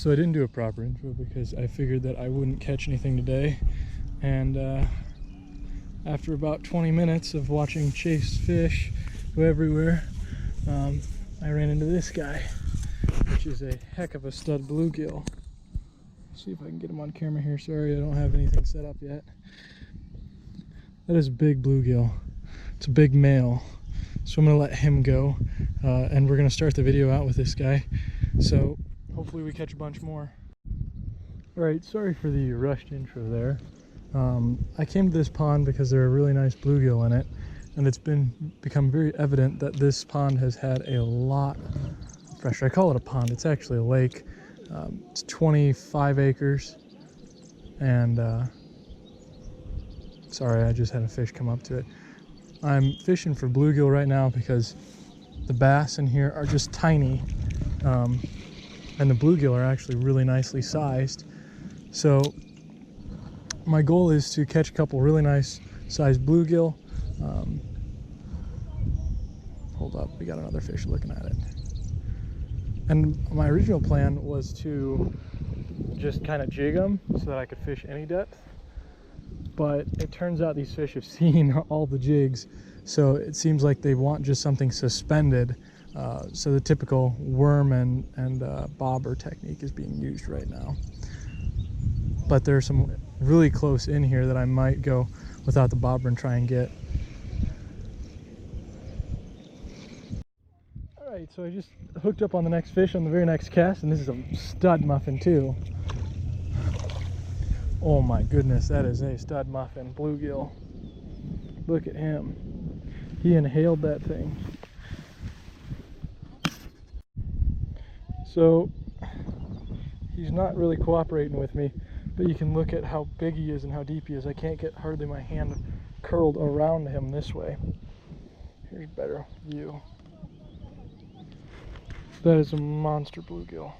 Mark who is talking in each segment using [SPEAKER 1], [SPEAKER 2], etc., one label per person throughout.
[SPEAKER 1] So I didn't do a proper intro because I figured that I wouldn't catch anything today, and after about 20 minutes of watching Chase fish go everywhere, I ran into this guy, which is a heck of a stud bluegill. See if I can get him on camera here. Sorry, I don't have anything set up yet. That is a big bluegill. It's a big male, so I'm gonna let him go, and we're gonna start the video out with this guy. So hopefully we catch a bunch more. All right, sorry for the rushed intro there. I came to this pond because there are really nice bluegill in it, and it's become very evident that this pond has had a lot of pressure. I call it a pond, it's actually a lake. It's 25 acres, and sorry, I just had a fish come up to it. I'm fishing for bluegill right now because the bass in here are just tiny, and the bluegill are actually really nicely sized. So my goal is to catch a couple really nice sized bluegill. Hold up, we got another fish looking at it. And my original plan was to just kind of jig them so that I could fish any depth. But it turns out these fish have seen all the jigs, so it seems like they want just something suspended. So the typical worm and bobber technique is being used right now. But there's some really close in here that I might go without the bobber and try and get. Alright, so I just hooked up on the next fish on the very next cast, and this is a stud muffin too. Oh my goodness, that is a stud muffin bluegill. Look at him. He inhaled that thing. So he's not really cooperating with me, but you can look at how big he is and how deep he is. I can't get hardly my hand curled around him this way. Here's a better view. That is a monster bluegill.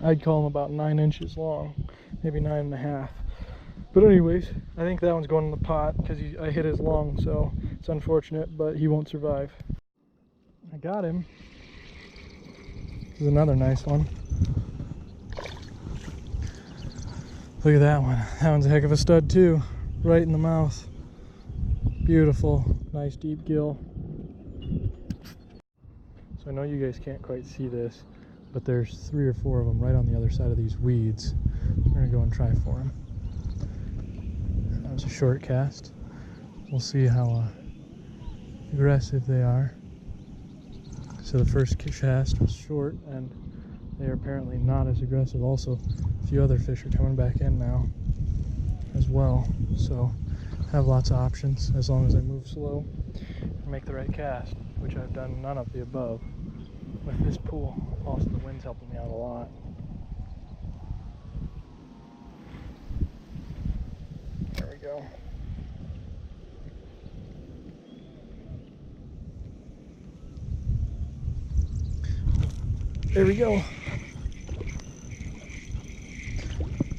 [SPEAKER 1] I'd call him about 9 inches long, maybe 9.5. But anyways, I think that one's going in the pot because I hit his lung, so it's unfortunate, but he won't survive. I got him. This is another nice one. Look at that one. That one's a heck of a stud too. Right in the mouth. Beautiful, nice deep gill. So I know you guys can't quite see this, but there's 3 or 4 of them right on the other side of these weeds. We're gonna go and try for them. That was a short cast. We'll see how aggressive they are. So the first cast was short, and they are apparently not as aggressive. Also, a few other fish are coming back in now as well. So have lots of options as long as I move slow and make the right cast, which I've done none of the above with this pool. Also, the wind's helping me out a lot. There we go. There we go.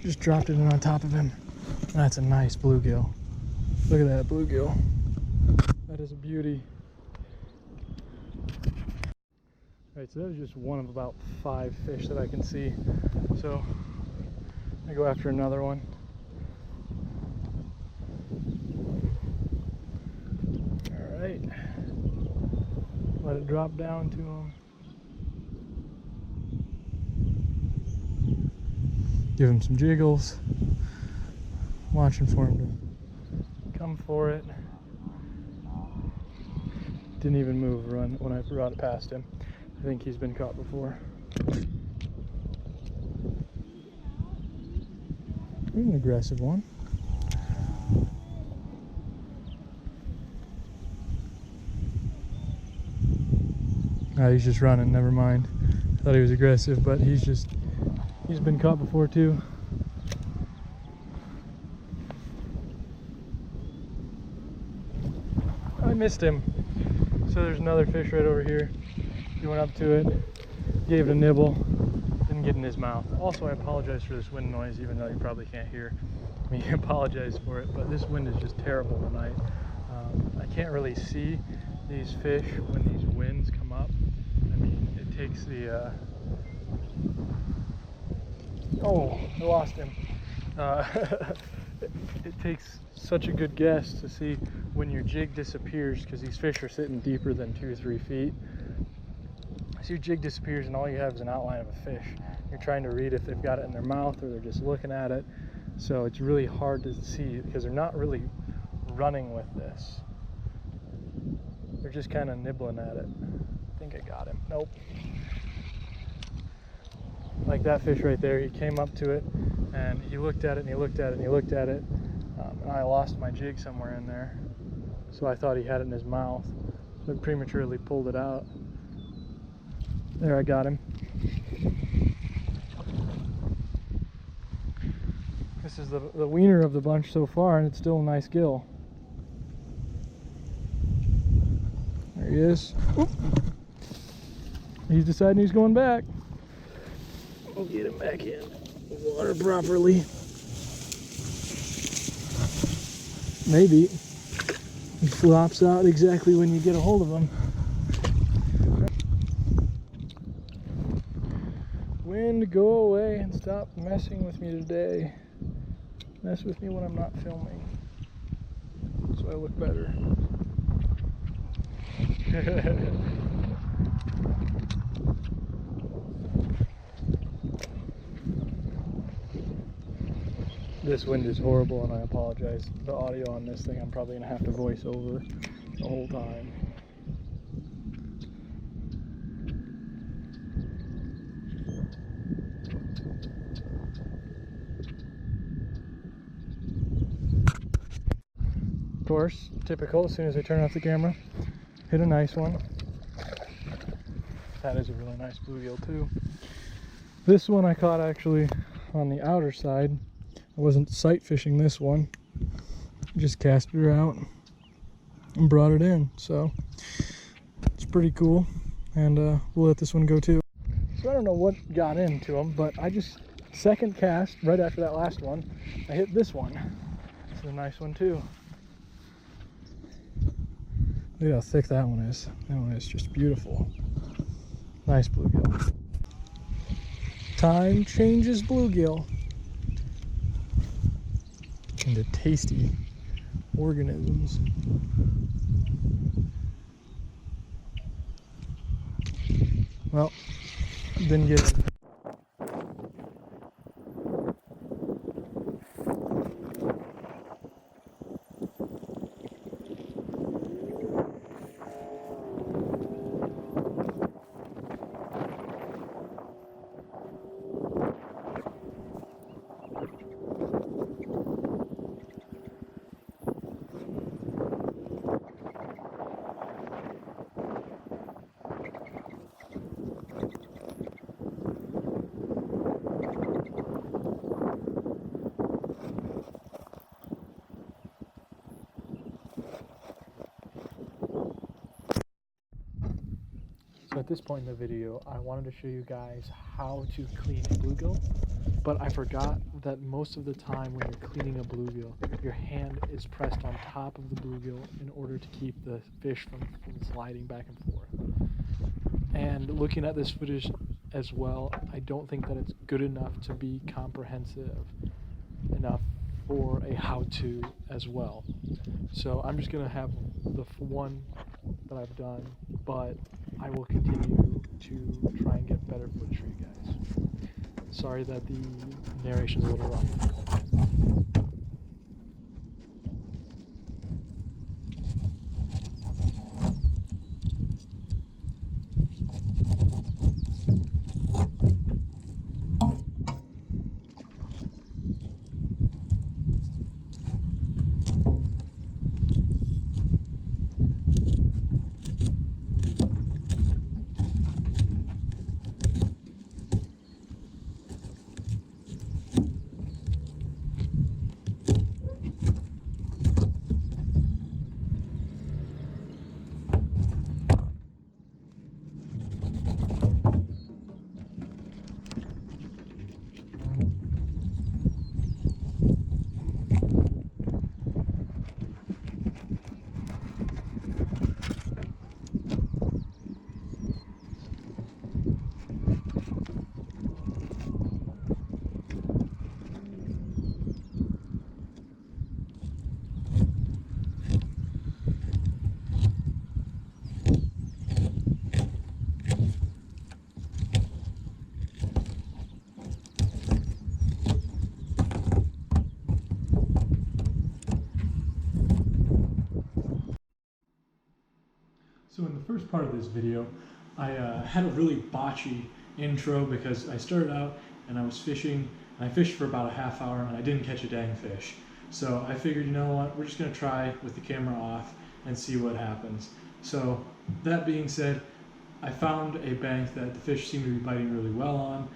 [SPEAKER 1] Just dropped it in on top of him. That's a nice bluegill. Look at that bluegill. That is a beauty. Alright, so that was just one of about 5 fish that I can see. So I go after another one. Alright. Let it drop down to him. Give him some jiggles. Watching for him to come for it. Didn't even move when I brought it past him. I think he's been caught before. He's an aggressive one. Oh, he's just running, never mind. I thought he was aggressive, but he's been caught before too. I missed him. So there's another fish right over here. He went up to it, gave it a nibble, didn't get in his mouth. Also, I apologize for this wind noise, even though you probably can't hear me apologize for it, but this wind is just terrible tonight. I can't really see these fish when these winds come up. I mean, it takes the Oh, I lost him. Uh, it takes such a good guess to see when your jig disappears, because these fish are sitting deeper than 2 or 3 feet. So your jig disappears and all you have is an outline of a fish. You're trying to read if they've got it in their mouth or they're just looking at it. So it's really hard to see because they're not really running with this. They're just kind of nibbling at it. I think I got him. Nope. Like that fish right there, he came up to it and he looked at it and he looked at it and he looked at it. And I lost my jig somewhere in there. So I thought he had it in his mouth. So I prematurely pulled it out. There, I got him. This is the wiener of the bunch so far, and it's still a nice gill. There he is. Oop. He's deciding he's going back. We'll get him back in the water properly. Maybe he flops out exactly when you get a hold of him. Wind, go away and stop messing with me today. Mess with me when I'm not filming, so I look better. This wind is horrible and I apologize. The audio on this thing I'm probably going to have to voice over the whole time. Of course, typical, as soon as I turn off the camera, hit a nice one. That is a really nice bluegill too. This one I caught actually on the outer side. I wasn't sight fishing this one. Just casted her out and brought it in. So it's pretty cool. And we'll let this one go too. So I don't know what got into him, but I just second cast right after that last one. I hit this one. It's a nice one too. Look at how thick that one is. That one is just beautiful. Nice bluegill. Time changes bluegill into tasty organisms. Well, didn't get it. So at this point in the video, I wanted to show you guys how to clean a bluegill, but I forgot that most of the time when you're cleaning a bluegill, your hand is pressed on top of the bluegill in order to keep the fish from sliding back and forth. And looking at this footage as well, I don't think that it's good enough to be comprehensive enough for a how-to as well. So I'm just going to have the one that I've done, but I will continue to try and get better footage for you guys. Sorry that the narration's a little rough. first part of this video, I had a really botchy intro because I started out and I was fishing, and I fished for about a half hour and I didn't catch a dang fish. So I figured, you know what, we're just gonna try with the camera off and see what happens. So that being said, I found a bank that the fish seemed to be biting really well on.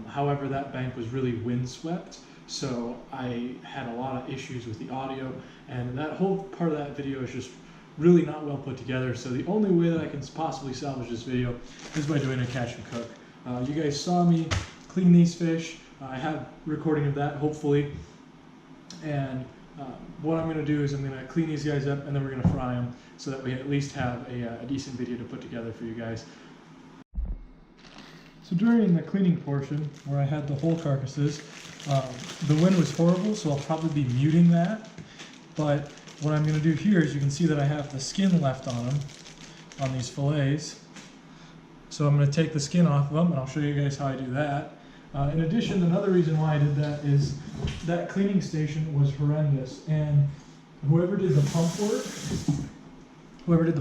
[SPEAKER 1] However, that bank was really windswept, so I had a lot of issues with the audio, and that whole part of that video is just really not well put together. So the only way that I can possibly salvage this video is by doing a catch and cook. You guys saw me clean these fish. I have recording of that, hopefully. And what I'm going to do is I'm going to clean these guys up, and then we're going to fry them so that we at least have a decent video to put together for you guys. So during the cleaning portion, where I had the whole carcasses, the wind was horrible, so I'll probably be muting that. But what I'm going to do here is you can see that I have the skin left on them, on these fillets. So I'm going to take the skin off of them, and I'll show you guys how I do that. In addition, another reason why I did that is that cleaning station was horrendous, and whoever did the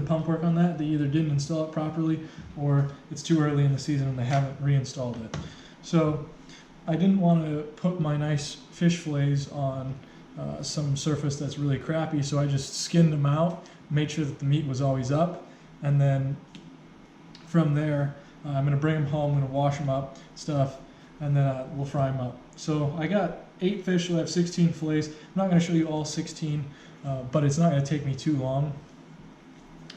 [SPEAKER 1] pump work on that, they either didn't install it properly or it's too early in the season and they haven't reinstalled it. So I didn't want to put my nice fish fillets on some surface that's really crappy, so I just skinned them out, made sure that the meat was always up, and then from there I'm going to bring them home, I'm going to wash them up, stuff, and then we'll fry them up. So I got 8 fish, so I have 16 fillets. I'm not going to show you all 16, but it's not going to take me too long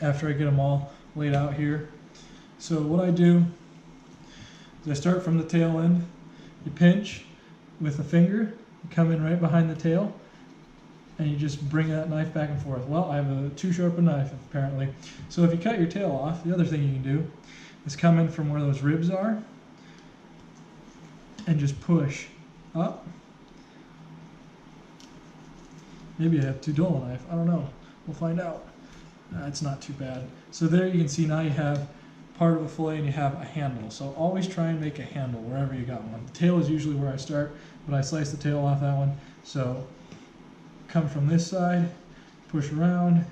[SPEAKER 1] after I get them all laid out here. So what I do is I start from the tail end. You pinch with a finger, you come in right behind the tail, and you just bring that knife back and forth. Well, I have a too sharp a knife apparently. So if you cut your tail off, the other thing you can do is come in from where those ribs are and just push up. Maybe I have too dull a knife, I don't know, we'll find out. It's not too bad. So there you can see now you have part of a fillet and you have a handle. So always try and make a handle wherever you got one. The tail is usually where I start, but I slice the tail off that one. So come from this side, push around,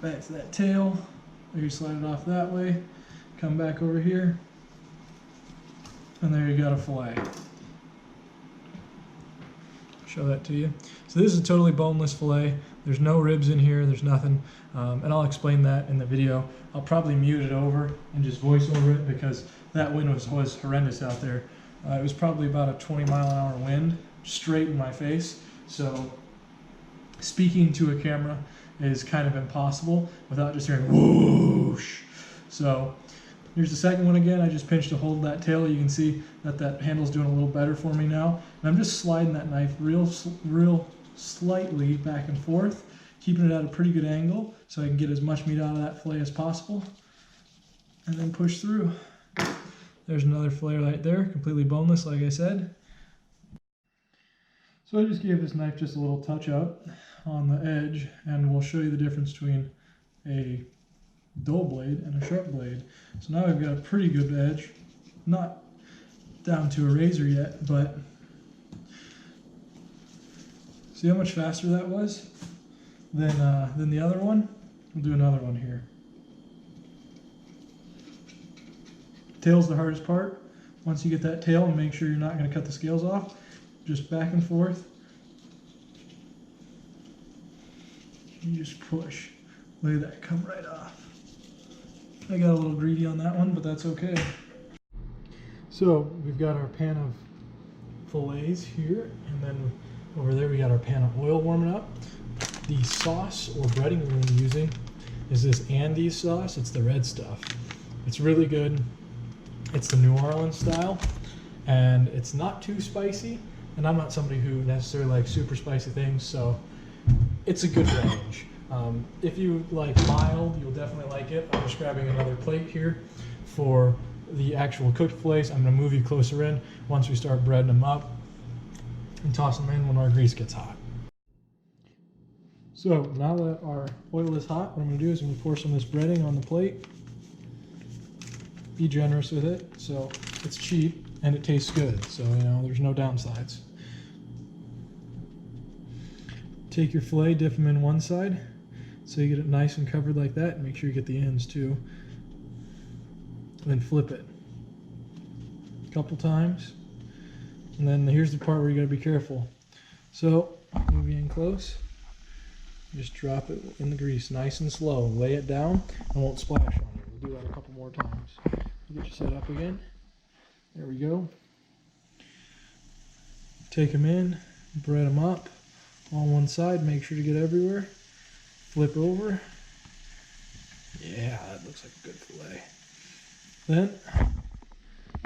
[SPEAKER 1] back to that tail, or you slide it off that way, come back over here, and there you got a fillet. Show that to you. So this is a totally boneless fillet. There's no ribs in here, there's nothing, and I'll explain that in the video. I'll probably mute it over and just voice over it because that wind was horrendous out there. It was probably about a 20-mile-an-hour wind straight in my face, so speaking to a camera is kind of impossible without just hearing whoosh. So here's the second one again. I just pinched to hold that tail. You can see that that handle's doing a little better for me now. And I'm just sliding that knife real slightly back and forth, keeping it at a pretty good angle so I can get as much meat out of that fillet as possible. And then push through. There's another fillet right there, completely boneless like I said. So I just gave this knife just a little touch up on the edge, and we'll show you the difference between a dull blade and a sharp blade. So now we've got a pretty good edge, not down to a razor yet, but see how much faster that was than the other one? We'll do another one here. Tail's the hardest part. Once you get that tail, and make sure you're not going to cut the scales off, just back and forth. You just push. Look at that, come right off. I got a little greedy on that one, but that's okay. So we've got our pan of fillets here, and then over there we got our pan of oil warming up. The sauce or breading we're going to be using is this Andes sauce. It's the red stuff. It's really good. It's the New Orleans style, and it's not too spicy, and I'm not somebody who necessarily likes super spicy things, so it's a good range. If you like mild, you'll definitely like it. I'm just grabbing another plate here for the actual cooked fillets. I'm going to move you closer in once we start breading them up and toss them in when our grease gets hot. So now that our oil is hot, what I'm going to do is I'm going to pour some of this breading on the plate. Be generous with it, so it's cheap and it tastes good, so you know there's no downsides. Take your fillet, dip them in one side, So you get it nice and covered like that, and make sure you get the ends too. Then flip it a couple times. And then here's the part where you gotta be careful. So, move you in close. Just drop it in the grease nice and slow. Lay it down and won't splash on you. We'll do that a couple more times. Get you set up again. There we go. Take them in, bread them up on one side. Make sure to get everywhere. Flip over. Yeah, that looks like a good fillet. Then,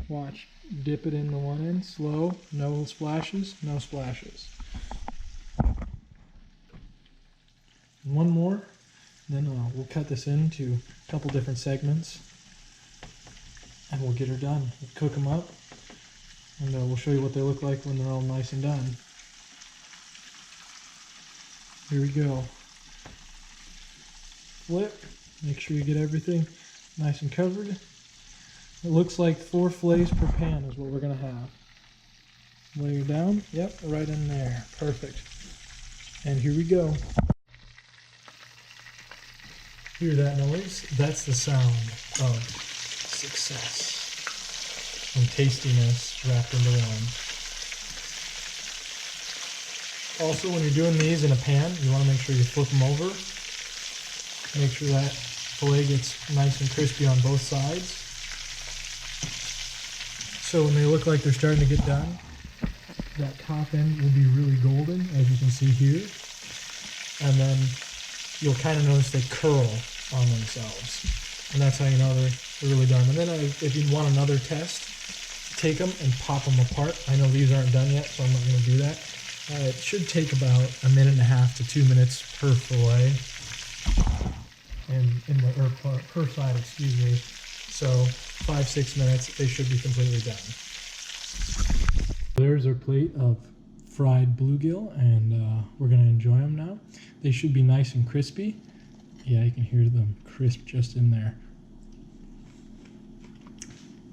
[SPEAKER 1] watch. Dip it in the one end, slow. No splashes, no splashes. One more, then we'll cut this into a couple different segments, and we'll get her done. We'll cook them up, and we'll show you what they look like when they're all nice and done. Here we go. Flip, make sure you get everything nice and covered. It looks like 4 fillets per pan is what we're gonna have. Lay her down, yep, right in there, perfect. And here we go. Hear that noise? That's the sound of success and tastiness wrapped into one. Also, when you're doing these in a pan, you want to make sure you flip them over. Make sure that fillet gets nice and crispy on both sides. So when they look like they're starting to get done, that top end will be really golden, as you can see here. And then you'll kind of notice they curl on themselves, and that's how you know they're really done. And then if you want another test, take them and pop them apart. I know these aren't done yet, so I'm not going to do that. It should take about 1.5 to 2 minutes per fillet, or per side, excuse me. So 5-6 minutes, they should be completely done. There's our plate of fried bluegill, and we're going to enjoy them now. They should be nice and crispy. Yeah, you can hear them crisp just in there.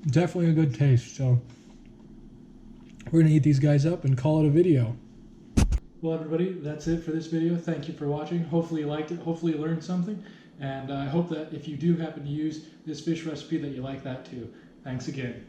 [SPEAKER 1] Definitely a good taste, so we're going to eat these guys up and call it a video. Well, everybody, that's it for this video. Thank you for watching. Hopefully you liked it. Hopefully you learned something. And I hope that if you do happen to use this fish recipe that you like that too. Thanks again.